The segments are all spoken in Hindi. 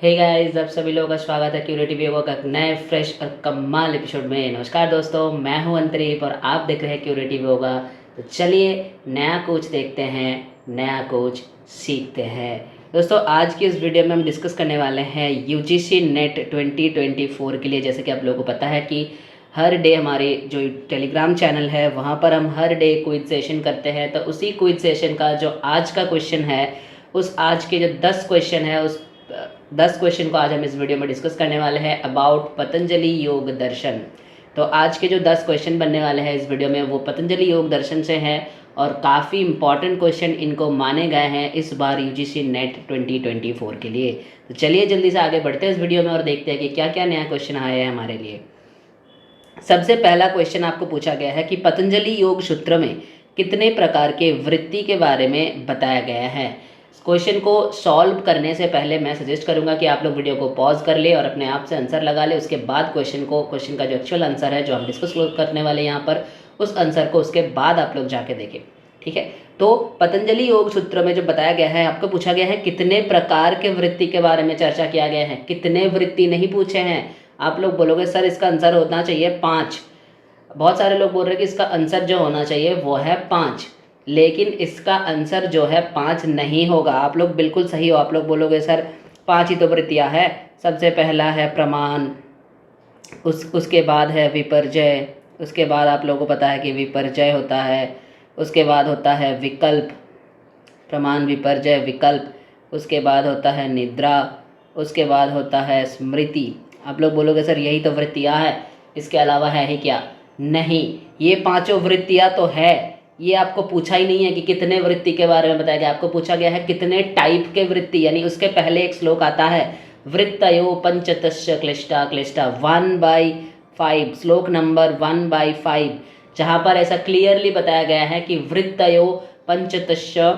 हे गाइस, आप सभी लोगों का स्वागत है क्यूरेटिव योगा का एक नए फ्रेश और कमाल एपिसोड में। नमस्कार दोस्तों, मैं हूं अंतरीप और आप देख रहे हैं क्यूरेटिव योगा। तो चलिए नया कोच देखते हैं, नया कोच सीखते हैं। दोस्तों, आज की इस वीडियो में हम डिस्कस करने वाले हैं यूजीसी नेट 2024 के लिए। जैसे कि आप लोगों को पता है कि हर डे हमारे जो टेलीग्राम चैनल है वहाँ पर हम हर डे क्विज सेशन करते हैं। तो उसी क्विज सेशन का जो आज का क्वेश्चन है, उस आज के जो 10 क्वेश्चन है, उस 10 क्वेश्चन को आज हम इस वीडियो में डिस्कस करने वाले हैं अबाउट पतंजलि योग दर्शन। तो आज के जो 10 क्वेश्चन बनने वाले हैं इस वीडियो में वो पतंजलि योग दर्शन से हैं और काफ़ी इंपॉर्टेंट क्वेश्चन इनको माने गए हैं इस बार यूजीसी नेट 2024 के लिए। तो चलिए जल्दी से आगे बढ़ते हैं इस वीडियो में और देखते हैं कि क्या क्या नया क्वेश्चन आया है हमारे लिए। सबसे पहला क्वेश्चन आपको पूछा गया है कि पतंजलि योग सूत्र में कितने प्रकार के वृत्ति के बारे में बताया गया है। क्वेश्चन को सॉल्व करने से पहले मैं सजेस्ट करूंगा कि आप लोग वीडियो को पॉज कर ले और अपने आप से आंसर लगा ले। उसके बाद क्वेश्चन का जो एक्चुअल आंसर है जो हम डिस्कस करने वाले यहाँ पर, उस आंसर को उसके बाद आप लोग जाके देखें, ठीक है। तो पतंजलि योग सूत्र में जो बताया गया है, आपको पूछा गया है कितने प्रकार के वृत्ति के बारे में चर्चा किया गया है। कितने वृत्ति नहीं पूछे हैं। आप लोग बोलोगे सर इसका आंसर होना चाहिए 5। बहुत सारे लोग बोल रहे हैं कि इसका आंसर जो होना चाहिए वो है 5, लेकिन इसका आंसर जो है 5 नहीं होगा। आप लोग बिल्कुल सही हो। आप लोग बोलोगे सर 5 ही तो वृत्तियाँ है। सबसे पहला है प्रमाण, उसके बाद है विपर्जय, उसके बाद आप लोगों को पता है कि विपर्जय होता है, उसके बाद होता है विकल्प, प्रमाण विपर्जय विकल्प, उसके बाद होता है निद्रा, उसके बाद होता है स्मृति। आप लोग बोलोगे सर यही तो वृत्तियाँ है, इसके अलावा है ही क्या। नहीं, ये 5 वृत्तियाँ तो है। ये आपको पूछा ही नहीं है कि कितने वृत्ति के बारे में बताया गया। आपको पूछा गया है कितने टाइप के वृत्ति, यानी उसके पहले एक श्लोक आता है वृत्तयो पंचतस्य क्लिष्टा क्लिष्टा 1/5, श्लोक नंबर 1/5, जहाँ पर ऐसा क्लियरली बताया गया है कि वृत्तयो पंचतस्य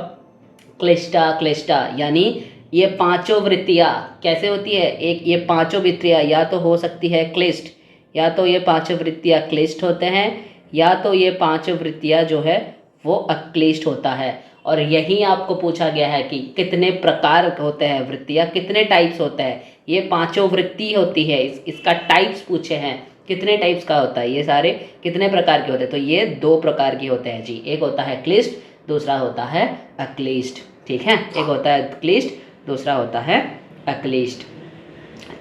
क्लिष्टा क्लिष्टा, यानी ये 5 वृत्तियाँ कैसे होती है। एक ये 5 वृत्तियाँ या तो हो सकती है क्लिष्ट, या तो ये 5 वृत्तियाँ क्लिष्ट होते हैं, या तो ये 5 वृत्तियाँ जो है वो अक्लिष्ट होता है। और यही आपको पूछा गया है कि कितने प्रकार होते हैं वृत्तियाँ, कितने टाइप्स होते हैं। ये 5 वृत्ति होती है, इसका टाइप्स पूछे हैं कितने टाइप्स का होता है, ये सारे कितने प्रकार के होते हैं। तो ये 2 प्रकार के होते हैं जी। एक होता है क्लिष्ट, दूसरा होता है अक्लिष्ट, ठीक है। एक होता है क्लिष्ट, दूसरा होता है अक्लिष्ट।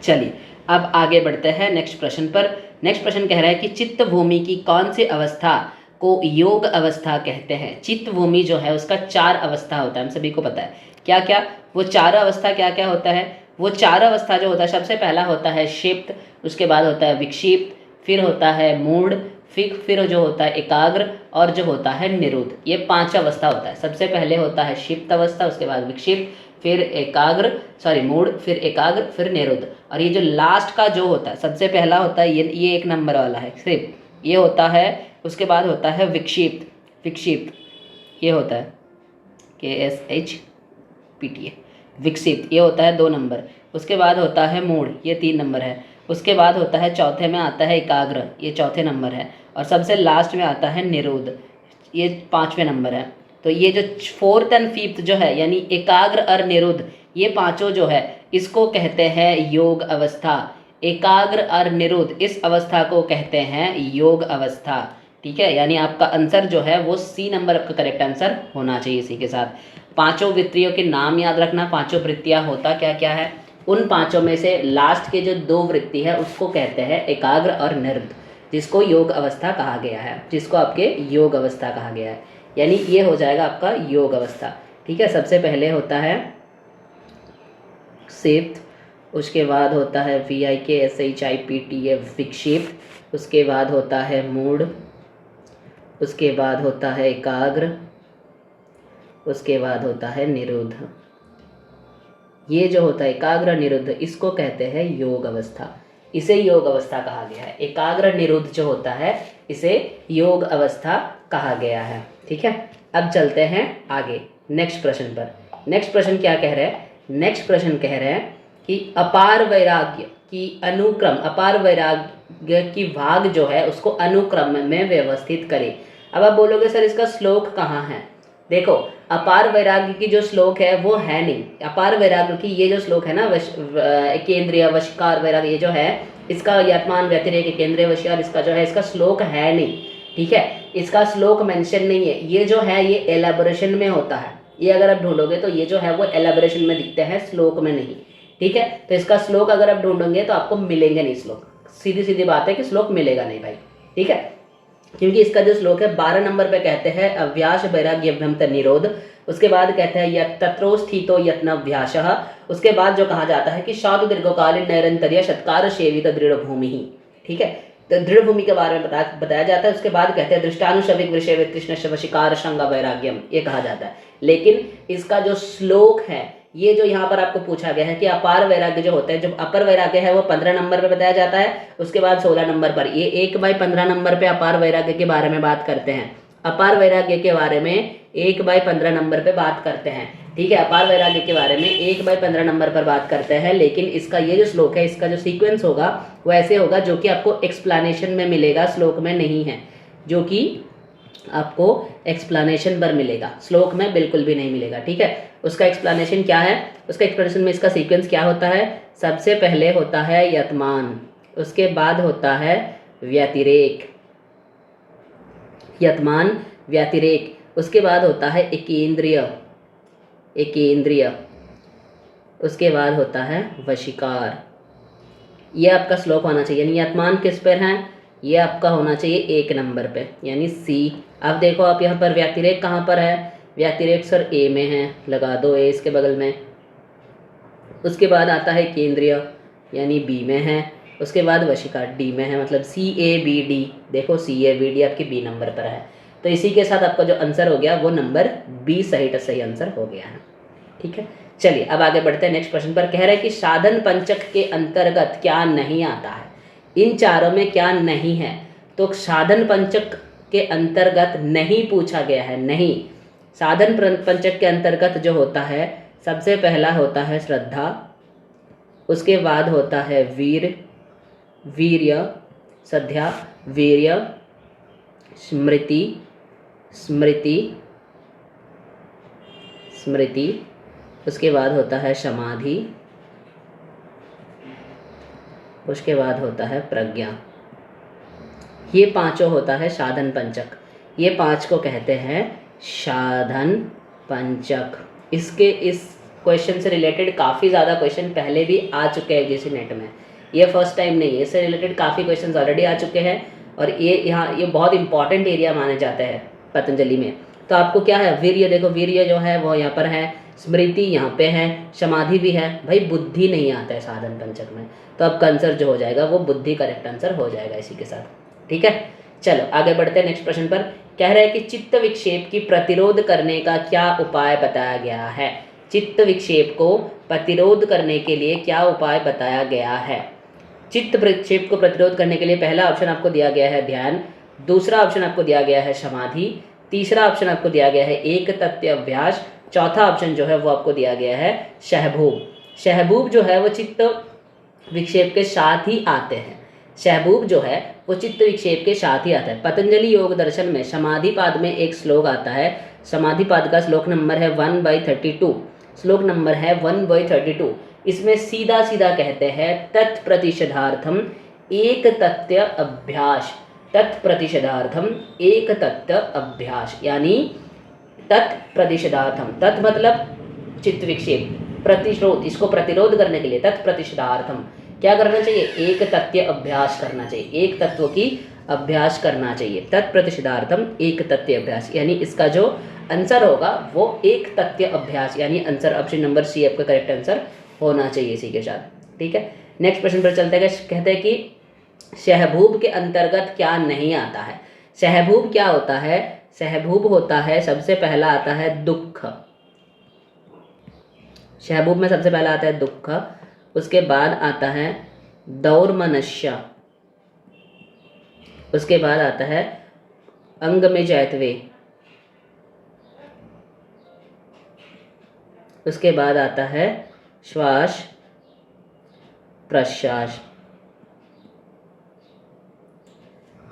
चलिए अब आगे बढ़ते हैं नेक्स्ट प्रश्न पर। नेक्स्ट प्रश्न कह रहा है कि चित्त भूमि की कौन सी अवस्था को योग अवस्था कहते हैं। चित्त भूमि जो है उसका 4 अवस्था होता है, हम सभी को पता है। क्या क्या वो 4 अवस्था क्या क्या होता है। वो 4 अवस्था जो होता है, सबसे पहला होता है क्षिप्त, उसके बाद होता है विक्षिप्त, फिर होता है मूढ़, फिर जो होता है एकाग्र, और जो होता है निरुद्ध। ये 5 अवस्था होता है। सबसे पहले होता है क्षिप्त अवस्था, उसके बाद विक्षिप्त, फिर मूढ़, फिर एकाग्र, फिर निरुद्ध। और ये जो लास्ट का जो होता है, सबसे पहला होता है ये 1 नंबर वाला है सिर्फ, ये होता है। उसके बाद होता है विक्षिप्त, ये होता है KSHPTA, विक्षिप्त, ये होता है 2 नंबर। उसके बाद होता है मूढ़, ये 3 नंबर है। उसके बाद होता है चौथे में आता है एकाग्र, ये चौथे नंबर है। और सबसे लास्ट में आता है निरुद्ध, ये 5वें नंबर है। तो ये जो 4th एंड 5th जो है, यानी एकाग्र और निरुद्ध, ये 5 जो है इसको कहते हैं योग अवस्था। एकाग्र और निरुद्ध इस अवस्था को कहते हैं योग अवस्था, ठीक है। यानी आपका आंसर जो है वो C नंबर आपका करेक्ट आंसर होना चाहिए। इसी के साथ 5 वृत्तियों के नाम याद रखना। 5 वृत्तियाँ होता क्या क्या है, उन 5 में से लास्ट के जो 2 वृत्ति है उसको कहते हैं एकाग्र और निरुद्ध, जिसको योग अवस्था कहा गया है, जिसको आपके योग अवस्था कहा गया है। यानी ये हो जाएगा आपका योग अवस्था, ठीक है। सबसे पहले होता है क्षिप्त, उसके बाद होता है VIKSHIPTA विक्षिप्त, उसके बाद होता है मूढ़, उसके बाद होता है एकाग्र, उसके बाद होता है निरुद्ध। ये जो होता है एकाग्र निरुद्ध, इसको कहते हैं योग अवस्था। इसे योग अवस्था कहा गया है। एकाग्र निरुद्ध जो होता है इसे योग अवस्था कहा गया है, ठीक है। अब चलते हैं आगे नेक्स्ट प्रश्न पर। नेक्स्ट प्रश्न क्या कह रहे हैं। नेक्स्ट प्रश्न कह रहे हैं कि अपार वैराग्य की भाग जो है उसको अनुक्रम में व्यवस्थित करें। अब आप बोलोगे सर इसका श्लोक कहाँ है। देखो अपार वैराग्य की जो श्लोक है वो है नहीं, अपार वैराग्य की ये जो श्लोक है ना केंद्रीय वशीकार वैराग्य ये जो है इसका यत्मान व्यतिरेक केंद्रीय वशीकार इसका जो है इसका श्लोक है नहीं, ठीक है, इसका श्लोक मेंशन नहीं है। ये जो है ये एलेबोरेशन में होता है, ये अगर आप ढूंढोगे तो ये जो है वो एलेबोरेशन में दिखते हैं, श्लोक में नहीं, ठीक है। तो इसका श्लोक अगर आप ढूंढोगे तो आपको मिलेंगे नहीं श्लोक, सीधी सीधी बात है कि श्लोक मिलेगा नहीं भाई, ठीक है। क्योंकि इसका जो श्लोक है 12 नंबर पे कहते हैं अव्यास वैराग्यभ्यम निरोध, उसके बाद कहते हैं यत् तत्रो स्थितो यत्नभ्यासः, उसके बाद जो कहा जाता है कि साधु दीर्घकालीन नैरंतर्य सत्कार सेवित दृढ़ भूमि ही, ठीक है। तो दृढ़ भूमि के बारे में बताया जाता है। उसके बाद कहते हैं दृष्टानुशविक विषय कृष्ण वशीकार संग वैराग्यम, ये कहा जाता है। लेकिन इसका जो श्लोक है ये जो यहाँ पर आपको पूछा गया है कि अपार वैराग्य जो होता है, जो अपर वैराग्य है वो 15 नंबर पे बताया जाता है, उसके बाद 16 नंबर पर ये 1/15 नंबर पे अपार वैराग्य के बारे में बात करते हैं। अपार वैराग्य के बारे में 1/15 नंबर पे बात करते हैं, ठीक है। अपार वैराग्य के बारे में 1/15 नंबर पर बात करते हैं, लेकिन इसका ये जो श्लोक है इसका जो सीक्वेंस होगा वो ऐसे होगा जो कि आपको एक्सप्लेनेशन में मिलेगा, श्लोक में नहीं है, जो कि आपको एक्सप्लेनेशन पर मिलेगा, श्लोक में बिल्कुल भी नहीं मिलेगा, ठीक है। उसका एक्सप्लेनेशन क्या है, उसका एक्सप्लेनेशन में इसका सीक्वेंस क्या होता है, सबसे पहले होता है यतमान, उसके बाद होता है व्यतिरेक, यतमान व्यतिरेक, उसके बाद होता है एकेंद्रिय, एकेंद्रिय, उसके बाद होता है वशीकार। ये आपका श्लोक होना चाहिए, यानी यतमान किस पर है, ये आपका होना चाहिए 1 नंबर पे, यानी सी। अब देखो आप यहाँ पर व्यतिरेक कहाँ पर है, व्यतिरेक सर ए में है, लगा दो ए इसके बगल में। उसके बाद आता है केंद्रीय यानी बी में है, उसके बाद वशीकार डी में है, मतलब CABD, देखो CABD आपकी बी नंबर पर है। तो इसी के साथ आपका जो आंसर हो गया वो नंबर बी सही आंसर हो गया है, ठीक है। चलिए अब आगे बढ़ते हैं नेक्स्ट प्रश्न पर। कह रहे हैं कि साधन पंचक के अंतर्गत क्या नहीं आता है, इन चारों में क्या नहीं है। तो साधन पंचक के अंतर्गत नहीं पूछा गया है, नहीं। साधन पंचक के अंतर्गत जो होता है सबसे पहला होता है श्रद्धा, उसके बाद होता है वीर्य, श्रद्धा, वीर्य, स्मृति, उसके बाद होता है समाधि, उसके बाद होता है प्रज्ञा। ये पांचों होता है साधन पंचक, ये 5 को कहते हैं साधन पंचक। इस क्वेश्चन से रिलेटेड काफ़ी ज़्यादा क्वेश्चन पहले भी आ चुके हैं यूजीसी नेट में, ये फर्स्ट टाइम नहीं है, इससे रिलेटेड काफ़ी क्वेश्चन ऑलरेडी आ चुके हैं और ये बहुत इंपॉर्टेंट एरिया माने जाते हैं पतंजलि में। तो आपको क्या है, वीर्य, देखो वीर्य जो है वो यहाँ पर है, स्मृति यहाँ पे है, समाधि भी है। भाई बुद्धि नहीं आता है साधन पंचक में, तो आपका आंसर जो हो जाएगा वो बुद्धि करेक्ट आंसर हो जाएगा इसी के साथ, ठीक है। चलो आगे बढ़ते हैं नेक्स्ट प्रश्न पर। कह रहे हैं कि चित्त विक्षेप की प्रतिरोध करने का क्या उपाय बताया गया है। चित्त विक्षेप को प्रतिरोध करने के लिए क्या उपाय बताया गया है। चित्त विक्षेप को प्रतिरोध करने के लिए पहला ऑप्शन आपको दिया गया है ध्यान, दूसरा ऑप्शन आपको दिया गया है समाधि, तीसरा ऑप्शन आपको दिया गया है एक तत्व अभ्यास, चौथा ऑप्शन जो है वो आपको दिया गया है शहभूब। शहभूब जो है वो चित्त विक्षेप के साथ ही आते हैं, शहभूब जो है वो चित्त विक्षेप के साथ ही आता है। पतंजलि योग दर्शन में समाधि पाद में एक श्लोक आता है, समाधि पाद का श्लोक नंबर है 1/32, श्लोक नंबर है 1/32। इसमें सीधा सीधा कहते हैं तत्प्रतिषदार्थम एक तत्व अभ्यास, तत्प्रतिषदार्थम एक तत्व अभ्यास, यानी तत्प्रतिषदार्थम, तत् मतलब चित्त विक्षेप, प्रतिरोध, इसको प्रतिरोध करने के लिए तत्प्रतिषदार्थम क्या करना चाहिए, एक तत्व अभ्यास करना चाहिए, एक तत्व की अभ्यास करना चाहिए। तत्प्रतिषदार्थम एक तत्व अभ्यास, यानी इसका जो आंसर होगा वो एक तत्व अभ्यास, यानी आंसर ऑप्शन नंबर सी आपका करेक्ट आंसर होना चाहिए इसी के साथ, ठीक है। नेक्स्ट प्रश्न पर चलते हैं। कहते हैं कि शहभूब के अंतर्गत क्या नहीं आता है। शहभूब क्या होता है, शहभूब होता है सबसे पहला आता है दुख, शहभूब में सबसे पहला आता है दुख, उसके बाद आता है दौर्मनस्य, उसके बाद आता है अंग में जैतवे, उसके बाद आता है श्वास प्रश्वास,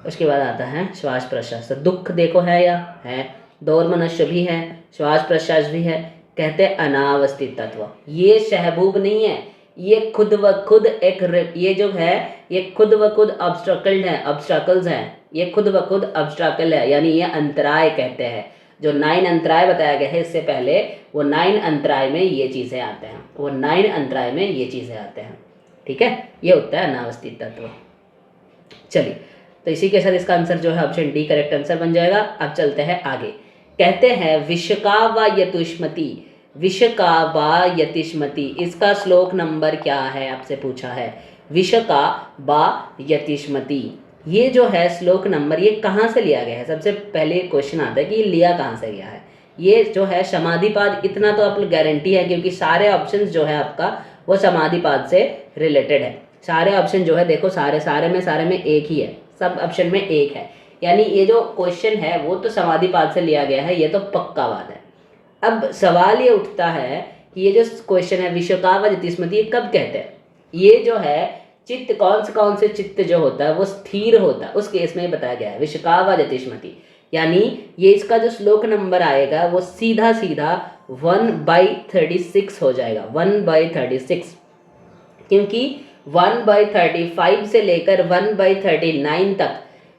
उसके बाद आता है श्वास प्रश्वास। तो दुख देखो है या है, दौर मनुष्य भी है, श्वास प्रश्वास भी है। कहते हैं अनावस्थित तत्व। ये शहबूब नहीं है, ये खुद व खुद ये जो है ये खुद व खुद ऑब्स्ट्रकल्स हैं, ये खुद व खुद ऑब्स्ट्रकल है, यानी ये अंतराय कहते हैं। जो 9 अंतराय बताया गया है इससे पहले, वो 9 अंतराय में ये चीज़ें आते हैं, वो 9 अंतराय में ये चीज़ें आते हैं। ठीक है, ये होता है अनावस्थित तत्व। चलिए, तो इसी के साथ इसका आंसर जो है ऑप्शन डी करेक्ट आंसर बन जाएगा। अब चलते हैं आगे। कहते हैं विषका व यतुष्मति, विषका व यतिष्मति, इसका श्लोक नंबर क्या है आपसे पूछा है। विषका व यतिष्मति, ये जो है श्लोक नंबर, ये कहाँ से लिया गया है। सबसे पहले क्वेश्चन आता है कि ये लिया कहाँ से गया है। ये जो है समाधिपाद, इतना तो आप गारंटी है क्योंकि सारे ऑप्शंस जो है आपका वो समाधिपाद से रिलेटेड है। सारे ऑप्शन जो है देखो, सारे में एक ही है, सब ऑप्शन में एक है, यानी ये जो क्वेश्चन है वो तो समाधिपाद से लिया गया है, ये तो पक्का बात है। अब सवाल ये उठता है कि ये जो क्वेश्चन है विषका व यतिष्मति, ये कब कहते हैं। ये जो है चित्त, कौन से चित्त जो होता है वो स्थिर होता है, उस केस में बताया गया है विषका व यतिष्मति। यानी ये इसका जो श्लोक नंबर आएगा वो सीधा 1/36 हो जाएगा, 1/36, क्योंकि 1/35 से लेकर 1/39 तक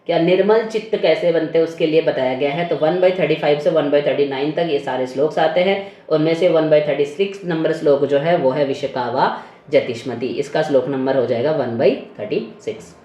क्या निर्मल चित्त कैसे बनते हैं उसके लिए बताया गया है। तो 1/35 से 1/39 तक ये सारे श्लोक आते हैं। उनमें से 1/36 नंबर श्लोक जो है वो है विषका व यतिष्मति, इसका श्लोक नंबर हो जाएगा 1/36।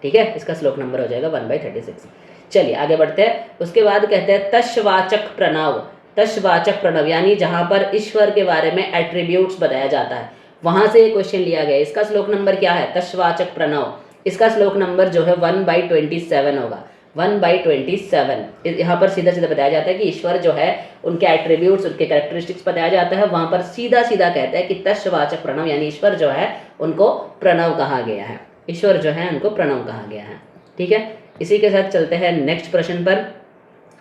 ठीक है, इसका श्लोक नंबर हो जाएगा 1/36। चलिए आगे बढ़ते हैं। उसके बाद कहते हैं तस्वाचक प्रणव, तस्वाचक प्रणव यानी जहाँ पर ईश्वर के बारे में एट्रीब्यूट्स बताया जाता है, वहाँ से क्वेश्चन लिया गया। इसका श्लोक नंबर क्या है, तस्वाचक प्रणव, इसका श्लोक नंबर जो है 1/27 होगा, 1/27। यहाँ पर सीधा बताया जाता है कि ईश्वर जो है उनके एट्रीब्यूट्स, उनके कैरेक्टरिस्टिक्स बताया जाता है। वहाँ पर सीधा कहता है कि तस्वाचक प्रणव, यानी ईश्वर जो है उनको प्रणव कहा गया है, ईश्वर जो है उनको प्रणव कहा गया है। ठीक है, इसी के साथ चलते हैं नेक्स्ट प्रश्न पर।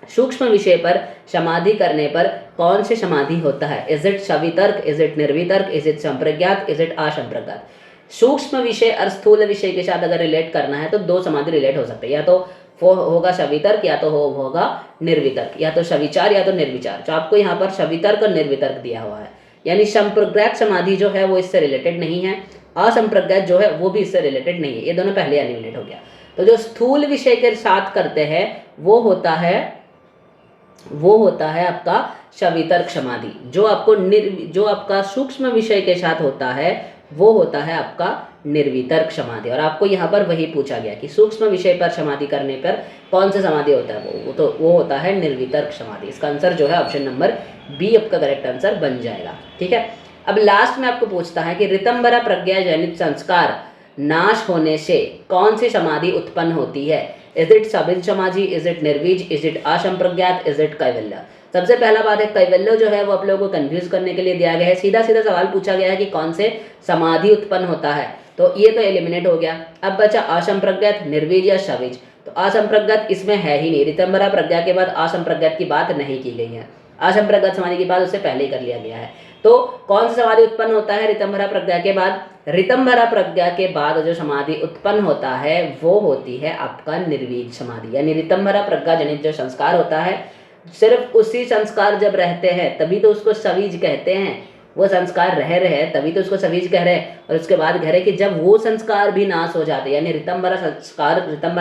सूक्ष्म विषय पर समाधि करने पर कौन से समाधि होता है। इज इट सवितर्क, इज इट निर्वितर्क, इज इट संप्रज्ञात, इज इट असंप्रज्ञात। सूक्ष्म विषय और स्थूल विषय के साथ अगर रिलेट करना है तो दो समाधि रिलेट हो सकते हैं, या तो होगा सवितर्क या तो होगा निर्वितर्क, या तो सविचार या तो निर्विचार। तो आपको यहाँ पर सवितर्क और निर्वितर्क दिया हुआ है, यानी संप्रज्ञात समाधि जो है वो इससे रिलेटेड नहीं है, असंप्रज्ञात जो है वो भी इससे रिलेटेड नहीं है, ये दोनों पहले एलिमिनेट हो गया। तो जो स्थूल विषय के साथ करते हैं वो होता है आपका सवितर्क समाधि। जो आपका सूक्ष्म विषय के साथ होता है वो होता है आपका निर्वितर्क समाधि। और आपको यहाँ पर वही पूछा गया कि सूक्ष्म विषय पर समाधि करने पर कौन सा समाधि होता है, वो होता है निर्वितर्क समाधि। इसका आंसर जो है ऑप्शन नंबर बी आपका करेक्ट आंसर बन जाएगा। ठीक है, अब लास्ट में आपको पूछता है कि ऋतंभरा प्रज्ञा जनित संस्कार नाश होने से कौन सी समाधि उत्पन्न होती है। इज इट सबीज समाधि, इज इट निर्वीज, इज इट असंप्रज्ञात, इज इट कैवल्य। सबसे पहला बात है कैवल्य जो है वो आप लोगों को कंफ्यूज करने के लिए दिया गया है। सीधा सवाल पूछा गया है कि कौन से समाधि उत्पन्न होता है, तो ये तो एलिमिनेट हो गया। अब बचा असंप्रज्ञात, निर्वीज या सविज। तो असंप्रज्ञात इसमें है ही नहीं, ऋतंभरा प्रज्ञा के बाद असंप्रज्ञात की बात नहीं की गई है, असंप्रज्ञात समाधि की बात उससे पहले ही कर लिया गया है। तो कौन सा समाधि उत्पन्न होता है ऋतंभरा प्रज्ञा के बाद। ऋतंभरा प्रज्ञा के बाद जो समाधि उत्पन्न होता है वो होती है आपका निर्वीज समाधि, यानी ऋतंभरा प्रज्ञा जनित जो संस्कार होता है सिर्फ उसी संस्कार जब रहते हैं तभी तो उसको सवीज कहते हैं। वो संस्कार रह रहे हैं तभी तो उसको सवीज कह रहे हैं। और उसके बाद कह रहे हैं कि जब वो संस्कार भी नाश हो जाते, यानी ऋतंभरा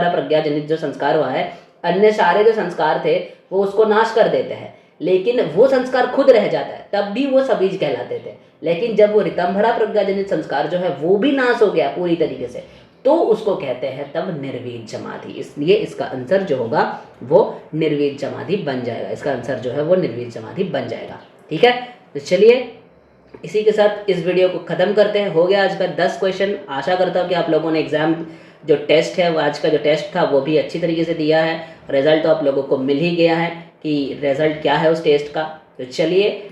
प्रज्ञा जनित जो संस्कार हुआ है, अन्य सारे जो संस्कार थे वो उसको नाश कर देते हैं, लेकिन वो संस्कार खुद रह जाता है, तब भी वो सबीज कहलाते थे। लेकिन जब वो ऋतंभरा प्रज्ञा जनित संस्कार जो है वो भी नाश हो गया पूरी तरीके से, तो उसको कहते हैं तब निर्वीज समाधि। इसलिए इसका आंसर जो होगा वो निर्वीज समाधि बन जाएगा, इसका आंसर जो है वो निर्वीज समाधि बन जाएगा। ठीक है, तो चलिए इसी के साथ इस वीडियो को ख़त्म करते हैं। हो गया आज का 10 क्वेश्चन। आशा करता हूँ कि आप लोगों ने एग्जाम जो टेस्ट है वो आज का जो टेस्ट था वो भी अच्छी तरीके से दिया है। रिजल्ट तो आप लोगों को मिल ही गया है कि रिजल्ट क्या है उस टेस्ट का। तो चलिए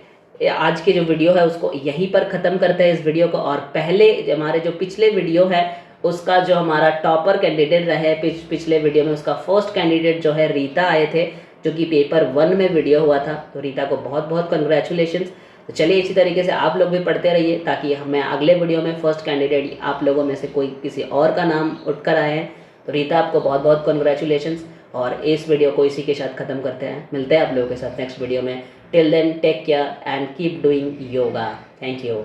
आज की जो वीडियो है उसको यहीं पर ख़त्म करते हैं इस वीडियो को। और पहले हमारे जो पिछले वीडियो है उसका जो हमारा टॉपर कैंडिडेट रहे पिछले वीडियो में, उसका फर्स्ट कैंडिडेट जो है रीता आए थे, जो कि पेपर 1 में वीडियो हुआ था। तो रीता को बहुत बहुत कंग्रेचुलेशंस। तो चलिए इसी तरीके से आप लोग भी पढ़ते रहिए ताकि मैं अगले वीडियो में फर्स्ट कैंडिडेट आप लोगों में से कोई किसी और का नाम उठकर आए हैं। तो रीता आपको बहुत बहुत कंग्रेचुलेशंस। और इस वीडियो को इसी के साथ ख़त्म करते हैं। मिलते हैं आप लोगों के साथ नेक्स्ट वीडियो में। Till then take care and keep doing yoga. Thank you.